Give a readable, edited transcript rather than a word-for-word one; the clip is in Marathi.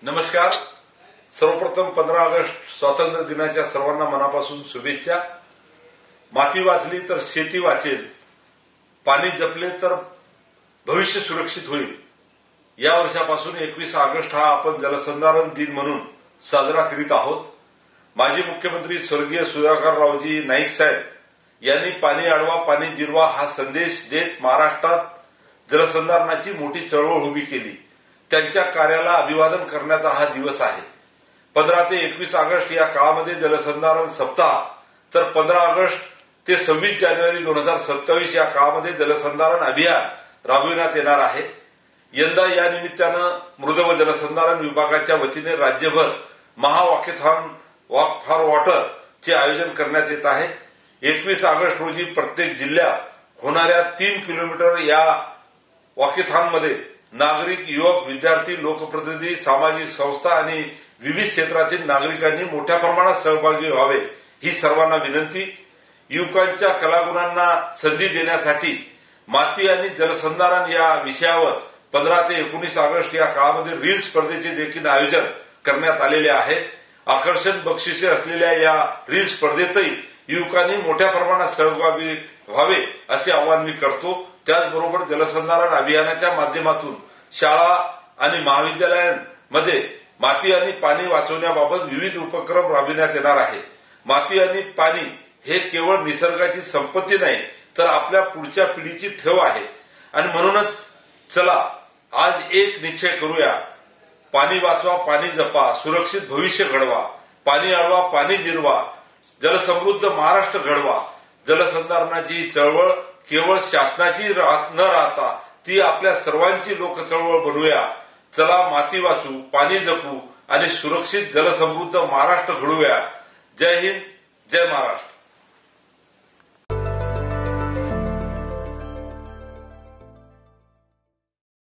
नमस्कार. सर्वप्रथम 15 ऑगस्ट स्वातंत्र्य दिनाच्या सर्वांना मनापासून शुभेच्छा. माती वाचली तर शेती वाचेल, पाणी जपले तर भविष्य सुरक्षित होईल. या वर्षापासून 21 ऑगस्ट हा आपण जलसंधारण दिन म्हणून साजरा करीत आहोत. माजी मुख्यमंत्री स्वर्गीय सुधाकररावजी नाईक साहेब यांनी पाणी अडवा पाणी जिरवा हा संदेश देत महाराष्ट्रात जलसंधारणाची मोठी चळवळ उभी केली. त्यांच्या कार्याला अभिवादन करण्याचा हा दिवस आहे. 15 ते 21 ऑगस्ट या काळामध्ये जलसंधारण सप्ताह, तर 15 ऑगस्ट ते 26 जानेवारी 2027 या काळामध्ये जलसंधारण अभियान राबविण्यात येणार आहे. यंदा या निमित्तानं मृद व जलसंधारण विभागाच्या वतीने राज्यभर महावॉकेथॉन वॉक फॉर वॉटर चे आयोजन करण्यात येत आहे. 21 ऑगस्ट रोजी प्रत्येक जिल्ह्यात होणाऱ्या 3 किलोमीटर या वॉकेथॉनमध्ये नागरिक, युवक, विद्यार्थी, लोकप्रतिनिधी, सामाजिक संस्था आणि विविध क्षेत्रातील नागरिकांनी मोठ्या प्रमाणात सहभागी व्हावे ही सर्वांना विनंती. युवकांच्या कलागुणांना संधी देण्यासाठी माती आणि जलसंधारण या विषयावर 15 ते 19 ऑगस्ट या काळामध्ये रील स्पर्धेचे देखील आयोजन करण्यात आलेले आहे. आकर्षक बक्षिसे असलेल्या या रील स्पर्धेतही युवकांनी मोठ्या प्रमाणात सहभागी व्हावे असे आवाहन मी करतो. त्याचबरोबर जलसंधारण अभियानाच्या माध्यमातून शाळा आणि महाविद्यालयांमध्ये माती आणि पाणी वाचवण्याबाबत विविध उपक्रम राबविण्यात येणार आहे. माती आणि पाणी हे केवळ निसर्गाची संपत्ती नाही, तर आपल्या पुढच्या पिढीची ठेव आहे. आणि म्हणूनच चला आज एक निश्चय करूया, पाणी वाचवा, पाणी जपा, सुरक्षित भविष्य घडवा, पाणी अडवा, पाणी जिरवा, जलसमृद्ध महाराष्ट्र घडवा. जलसंधारणाची चळवळ केवळ शासनाची न राहता ती आपल्या सर्वांची लोकचळवळ बनवूया. चला माती वाचू, पाणी जपू आणि सुरक्षित जलसमृद्ध महाराष्ट्र घडवूया. जय हिंद, जय महाराष्ट्र.